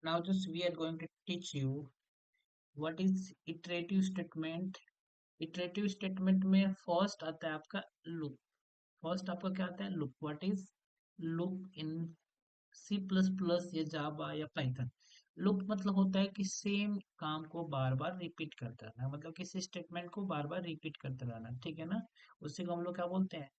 Now just we are going to teach you what is iterative statement. Iterative statement में first आता है आपका loop. First आपका क्या आता है? Loop. What is loop in C plus plus या जावा या पाइथन? लूप मतलब होता है कि सेम काम को बार बार रिपीट करते रहना, मतलब किसी स्टेटमेंट को बार बार रिपीट करते रहना, ठीक है ना। उसी को हम लोग क्या बोलते हैं?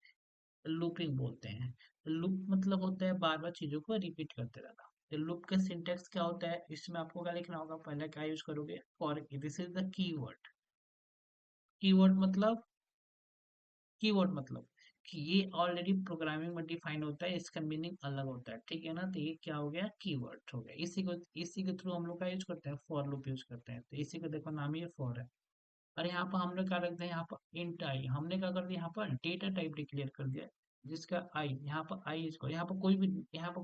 लूपिंग बोलते हैं। लूप मतलब होता है बार बार चीजों को रिपीट करते रहना। तो लूप का सिंटेक्स क्या होता है, इसमें आपको क्या लिखना होगा? पहले क्या यूज करोगे? For. This is the keyword. Keyword मतलब, कीवर्ड मतलब कि ये ऑलरेडी प्रोग्रामिंग में डिफाइन होता है, इसका मीनिंग अलग होता है, ठीक है ना। तो ये क्या हो गया? कीवर्ड हो गया। इसी के थ्रू हम लोग का यूज करते हैं, फॉर लूप यूज करते हैं। तो इसी को देखो, नाम ही फॉर है। और यहाँ पर हम लोग क्या रखते हैं? यहाँ पर इंट आई। हमने क्या कर दिया? यहाँ पर डेटा टाइप डिक्लेयर कर दिया, जिसका आई, यहाँ पर आई इसको, यहाँ पर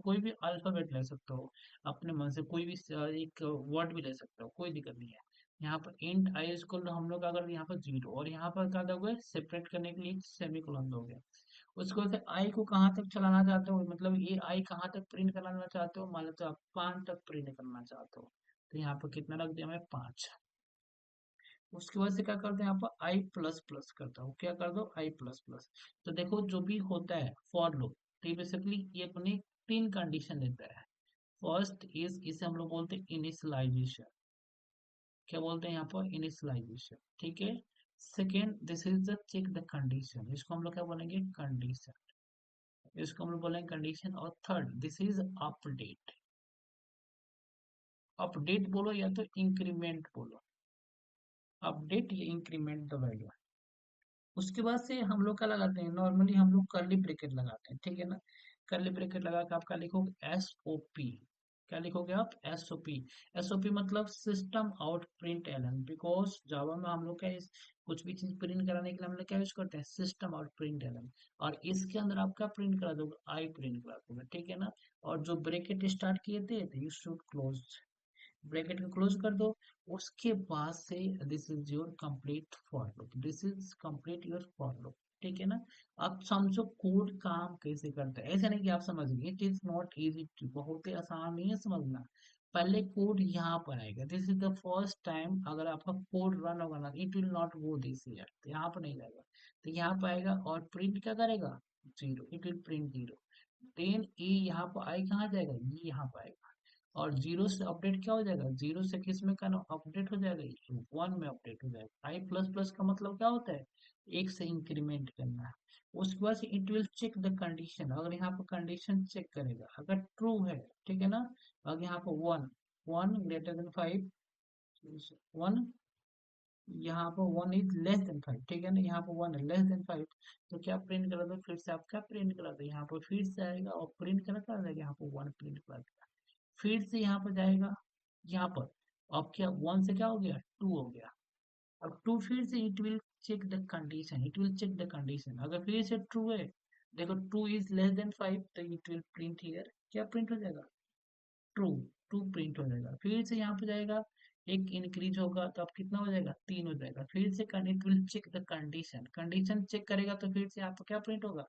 कोई भी अल्फाबेट ले सकते हो अपने मन से, कोई भी एक वर्ड भी ले सकते हो, कोई दिक्कत नहीं है। यहाँ पर इंट आई इसको हम लोग अगर यहाँ पर जीरो, और यहाँ पर क्या दोगे? सेपरेट करने के लिए सेमी कोलन दोगे। उसको फिर आई को कहाँ तक चलाना चाहते हो, मतलब ये आई कहाँ तक प्रिंट कराना चाहते हो? मान लो तो आप 5 तक प्रिंट करना चाहते हो, तो यहाँ पर कितना रख दिया मैं? 5। उसके बाद से क्या करते हैं? यहाँ पर आई प्लस प्लस करता हूँ। क्या कर दो? आई प्लस प्लस। तो देखो जो भी होता है फॉर लूप, तो बेसिकली ये अपनी 3 कंडीशन देता है। फर्स्ट इज, इसे हम लोग बोलते हैं इनिशियलाइजेशन। क्या बोलते हैं यहाँ पर? इनिशियलाइजेशन, ठीक है। Second, this is the check the condition, इसको हम लोग क्या बोलेंगे? कंडीशन। इसको हम लोग बोलेंगे कंडीशन। और third, this is update. Update बोलो या तो इंक्रीमेंट बोलो, अपडेट या इंक्रीमेंट द वैल्यू। उसके बाद से हम लोग क्या लगाते हैं? नॉर्मली हम लोग कर्ली ब्रैकेट लगाते हैं, ठीक है ना। कर्ली ब्रैकेट लगा के आप क्या लिखोगे? S O P. क्या लिखोगे आप? S O P. S O P मतलब system out print ln. Because Java में हम लोग क्या कुछ भी चीज प्रिंट कराने के लिए हम लोग क्या यूज करते हैं? System out print ln. और इसके अंदर आप क्या प्रिंट करा दोगे? आई प्रिंट करा दोगे, ठीक है ना। और जो ब्रैकेट स्टार्ट किए थे यू शुड क्लोज, ब्रैकेट को क्लोज कर दो। उसके बाद से this is your complete for loop, this is complete your for loop, ठीक है ना। आप समझो कोड काम कैसे करता है, ऐसा नहीं कि आप समझ गए। इट इज नॉट इजी, बहुत ही आसान नहीं है समझना। पहले कोड यहाँ पर आएगा, this is the first time अगर आपका कोड रन होगा ना, it will not go this year, तो यहाँ पर नहीं जाएगा। तो यहाँ पर आएगा और प्रिंट क्या करेगा? Zero, it will print zero. Then E यहाँ पर आई कहाँ जाएगा? ये यहाँ पर आएगा। और जीरो से अपडेट क्या हो जाएगा? जीरो से किस में का अपडेट हो जाएगा? वन में अपडेट हो जाएगा। आई प्लस प्लस का मतलब क्या होता है? एक से इंक्रीमेंट करना है। उसके बाद it will check the condition, अगर यहाँ पर कंडीशन चेक करेगा अगर ट्रू है, ठीक है ना। अगर यहाँ पर one, one greater than five, one, यहाँ पर one is less than five, ठीक है ना। यहाँ पर वन है लेस देन फाइव, तो क्या प्रिंट करा दो? फिर से आप क्या प्रिंट करा दो? यहाँ पर फिर से आएगा और प्रिंट करा कर देगा, यहाँ पर वन प्रिंट करा देगा। फिर से यहाँ पर जाएगा, यहाँ पर अब क्या वन से क्या हो गया? टू हो गया। अब टू फिर से it will check the condition, it will check the condition, अगर फिर से ट्रू है, देखो two is less than five, तो इट विल प्रिंट हियर, क्या प्रिंट हो जाएगा? ट्रू। टू प्रिंट हो जाएगा। फिर से यहाँ पे जाएगा, एक इंक्रीज होगा तो अब कितना हो जाएगा? 3 हो जाएगा। फिर से it will check the condition, condition check करेगा तो फिर से यहाँ पर क्या प्रिंट होगा?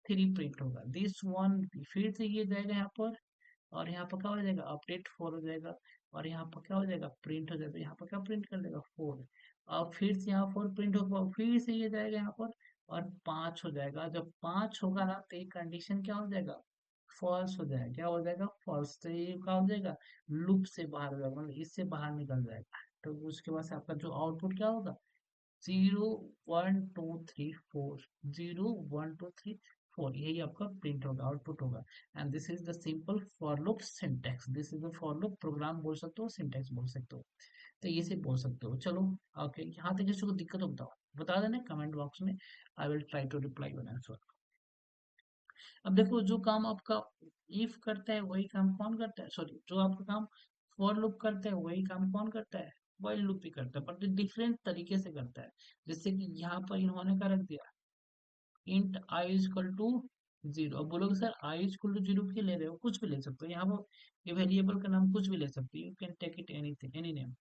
3 प्रिंट होगा। दिस वन, फिर से ये जाएगा यहाँ पर, और यहाँ पर क्या हो जाएगा? अपडेट 4 हो जाएगा। और यहाँ पर क्या हो जाएगा? प्रिंट हो जाएगा। यहाँ पर क्या प्रिंट कर देगा? 4। और फिर से यहाँ 4 प्रिंट होगा, फिर से ये जाएगा यहाँ पर और 5 हो जाएगा। जब 5 होगा ना तो ये कंडीशन क्या हो जाएगा? फॉल्स हो जाएगा। क्या हो जाएगा? फॉल्स। तो ये क्या हो जाएगा? लूप से बाहर हो जाएगा, मतलब इससे बाहर निकल जाएगा। तो उसके बाद से आपका जो आउटपुट क्या होगा? 0 1 2 3 4, 0 1 2 3 4, यही आपका प्रिंट होगा, आउटपुट होगा। And this is the simple for loop syntax, this is the for loop program बोल सकते हो, सिंटेक्स बोल सकते हो। तो ये से बोल सकते हो। चलो, ओके, यहाँ तक किसी को दिक्कत हो बताओ, बता देना कमेंट बॉक्स में, I will try to reply your answer. अब देखो, जो काम आपका इफ करता है वही काम कौन करता है? सॉरी, जो आपका काम फॉर लूप करता है वही काम कौन करता है? व्हाइल लूप ही करता है, बट डिफरेंट तरीके से करता है। जैसे कि यहाँ पर इन्होंने क्या रख दिया? Int i equal to zero. अब बोलोगे sir i equal to zero क्यों ले रहे हो? कुछ भी ले सकते हो, यहाँ पर वेरिएबल का नाम कुछ भी ले सकते हो, you can take it anything, any name.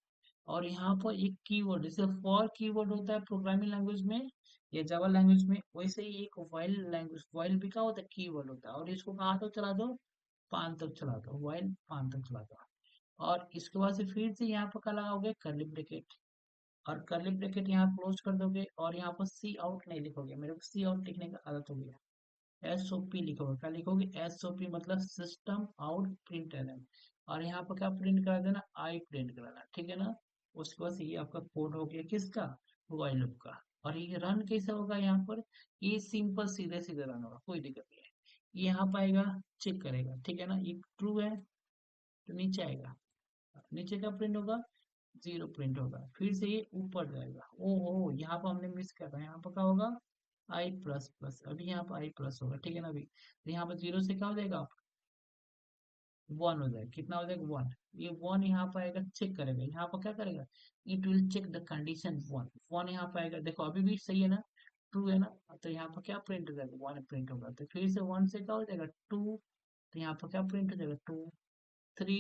और यहाँ पर एक कीवर्ड, जैसे फॉर कीवर्ड होता है प्रोग्रामिंग लैंग्वेज में या जावा लैंग्वेज में, वैसे ही एक व्हाइल लैंग्वेज, व्हाइल भी क्या होता है? कीवर्ड होता है। और इसको कहाँ तक चला दो? 5 तक चला दो, व्हाइल 5 तक चला दो। और इसके बाद से फिर से यहाँ पर क्या लगाओगे, कर्ली ब्रैकेट, और कर्ली ब्रैकेट यहाँ क्लोज कर दोगे, और यहाँ पर सी आउट नहीं लिखोगे, मेरे को सी आउट लिखने का आदत हो गया, एसओपी लिखोगे, क्या लिखोगे, एसओपी मतलब सिस्टम आउट प्रिंट एलएन, और यहाँ पर क्या प्रिंट करा देना, आई प्रिंट कराना, ठीक है ना। उसके बाद ये आपका कोड हो गया किसका, व्हाइल लूप का। और ये रन कैसे होगा यहाँ पर, ये सिंपल सीधे सीधे रन होगा, कोई दिक्कत नहीं है। ये यहाँ पाएगा, चेक करेगा, ठीक है ना, ये ट्रू है तो नीचे आएगा, नीचे का प्रिंट होगा, जीरो प्रिंट होगा, फिर से ये ऊपर जाएगा, ओहो यहाँ पर हमने मिस कर रहा है, यहाँ पर क्या होगा, आई प्लस प्लस, अभी यहाँ पर आई प्लस होगा, ठीक है ना। अभी तो यहाँ पर जीरो से क्या हो जाएगा, वन हो जाएगा, कितना हो जाएगा, वन। ये वन यहाँ पर आएगा, चेक करेगा, यहाँ पर क्या करेगा, it will check the condition one, one यहाँ पर आएगा, देखो अभी भी सही है ना, ट्रू है ना, तो यहाँ पर क्या प्रिंट हो जाएगा, वन प्रिंट होगा, तो फिर से वन से क्या हो जाएगा, टू, तो यहाँ पर क्या प्रिंट हो जाएगा, टू, थ्री,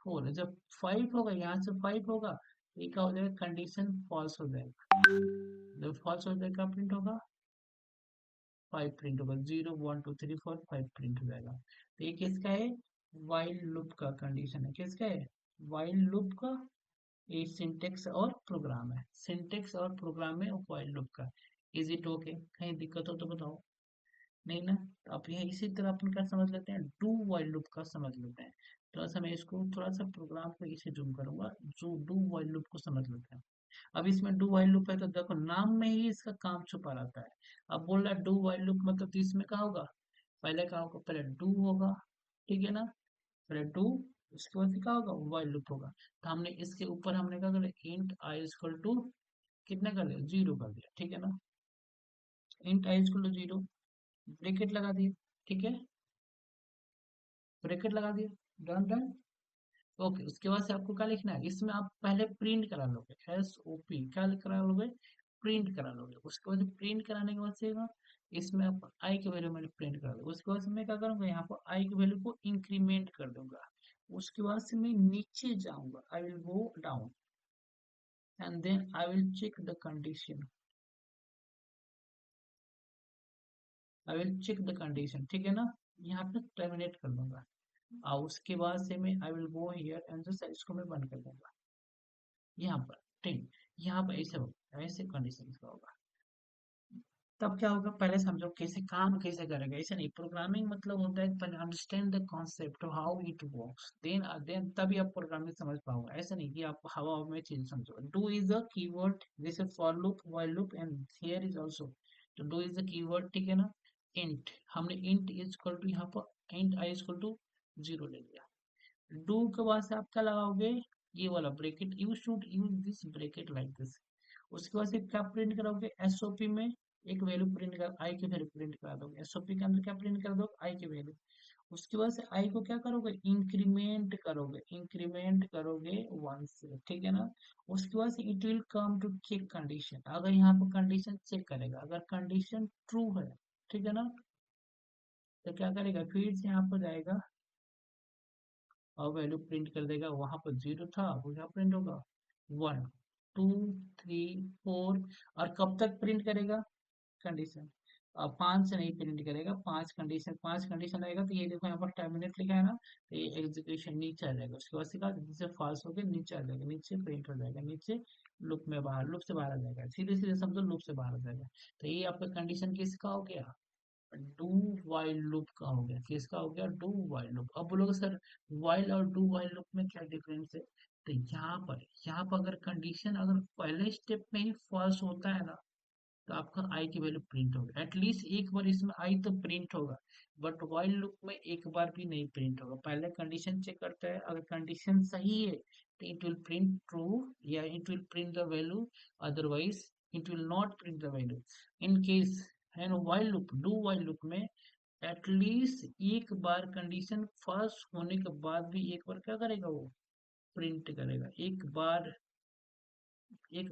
फोर, जब फाइव होगा, यहाँ से फाइव होगा, तो ये क्या हो जाएगा, कंडीशन फॉल्स हो जाएगा, जब फॉल्स हो जाएगा प्रिंट होगा, फाइव प्रिंट होगा, zero one two three four five print हो जाएगा। तो ये किसका है, वाइल लूप का कंडीशन है, किसका है, वाइल लूप का। ये सिंटेक्स और प्रोग्राम है, सिंटेक्स और प्रोग्राम में वाइल लूप का। इज इट ओके, कहीं दिक्कत हो तो बताओ, नहीं ना। तो आप ये इसी तरह अपन क्या समझ लेते हैं, डू वाइल लूप का समझ लेते हैं। थोड़ा सा मैं इसको थोड़ा सा प्रोग्राम को इसे जूम करूंगा, जो डू वाइल लूप को समझ लेते हैं। अब इसमें डू वाइल लूप है तो देखो नाम में ही इसका काम छुपा रहता है। अब बोल रहा है डू वाइल लूप मतलब, तो इसमें क्या होगा, पहले क्या होगा, पहले डू होगा, ठीक है ना, पहले डू, उसके बाद क्या होगा, वाइल लूप होगा। तो हमने इसके ऊपर हमने क्या कर, इंट आई इक्वल टू कितना कर दिया, जीरो कर दिया, ठीक है ना, int i equal to zero, bracket लगा दिए, ठीक है, ब्रैकेट लगा दिया, डन डन। ओके, उसके बाद से आपको क्या लिखना है, इसमें आप पहले प्रिंट करा लोगे, एस ओ पी क्या करा लोगे, प्रिंट करा लोगे। उसके बाद प्रिंट कराने के बाद से ना, इसमें आप आई की वैल्यू मैंने प्रिंट करा दूंगा। उसके बाद से मैं क्या करूंगा, यहाँ पर आई की वैल्यू को इंक्रीमेंट कर दूंगा। उसके बाद से मैं नीचे जाऊंगा, I will go down, and then I will check the condition, I will check the condition, ठीक है ना, यहाँ पे टर्मिनेट कर दूंगा। और उसके बाद से मैं आई will go here and just इसको मैं बंद कर दूंगा, यहाँ पर, ठीक, यहाँ पर ऐसे होगा, ऐसे कंडीशन का होगा। तब क्या होगा, पहले समझो कैसे काम कैसे करेगा, ऐसे नहीं, प्रोग्रामिंग मतलब होता है पहले understand the concept how it works, then तभी आप प्रोग्रामिंग समझ पाओगे, ऐसा नहीं कि आप हवा हवा में चीज समझो। डू इज अ कीवर्ड, जैसे for loop, while loop, and here is also, तो डू इज अ कीवर्ड, ठीक है ना। इंट, हमने इंट इज इक्वल टू, यहाँ पर int i is equal to zero ले लिया। डू के बाद से आप क्या लगाओगे, ये वाला bracket, you should use this bracket like this. उसके बाद से क्या प्रिंट करोगे, एसओपी में एक वैल्यू प्रिंट कर, आई की वैल्यू प्रिंट करा दोगे, एसओपी के अंदर क्या प्रिंट कर दो, आई की वैल्यू। उसके बाद से आई को क्या करोगे, इंक्रीमेंट करोगे, इंक्रीमेंट करोगे वन से, ठीक है ना। उसके बाद से it will come to check condition, अगर यहाँ पर कंडीशन चेक करेगा, अगर कंडीशन ट्रू है, ठीक है ना, तो क्या करेगा, फिर से यहाँ पर जाएगा और वैल्यू प्रिंट कर देगा, वहां पर जीरो था, वो क्या प्रिंट होगा, वन, टू, थ्री, फोर, और कब तक प्रिंट करेगा, कंडीशन, अब पांच से नहीं प्रिंट करेगा, पांच कंडीशन, पांच कंडीशन आएगा, तो ये देखो यहाँ पर टर्मिनेट लिखा है ना, तो ये एग्जीक्यूशन नीचे आ जाएगा, उसके बाद सीधा नीचे फॉल्स होकर नीचे आ जाएगा, नीचे प्रिंट हो जाएगा, नीचे लूप में बाहर, लूप से बाहर आ जाएगा, सीधे सीधे समझो लूप से बाहर आ जाएगा। तो ये आपका कंडीशन किसका हो गया, डू वाइल लूप का हो गया, किसका हो गया, डू वाइल लूप। अब बोलोगे सर वाइल और डू वाइल लूप में क्या डिफरेंस है, तो यहाँ पर अगर कंडीशन अगर पहले स्टेप में ही फॉल्स होता है ना, तो आपका आई की वैल्यू प्रिंट होगा, एटलीस्ट एक बार इसमें आई तो प्रिंट होगा। बट वाइल लूप में एक बार भी नहीं प्रिंट होगा, पहले कंडीशन चेक करता है, अगर कंडीशन सही है तो इट विल प्रिंट ट्रू, या it will print the value, otherwise it will not print the value. In case है ना, while loop, do while loop में एटलीस्ट एक बार कंडीशन फॉल्स होने के बाद भी एक बार क्या करेगा, वो प्रिंट करेगा, एक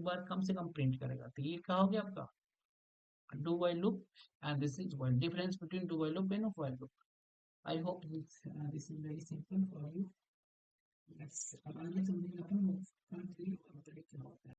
बार कम से कम प्रिंट करेगा। तो ये क्या हो गया आपका do while loop, and this is while, difference between do while loop and while loop. I hope this is very simple for you. Let's, अब आगे चलते हैं अपन country और predict about that.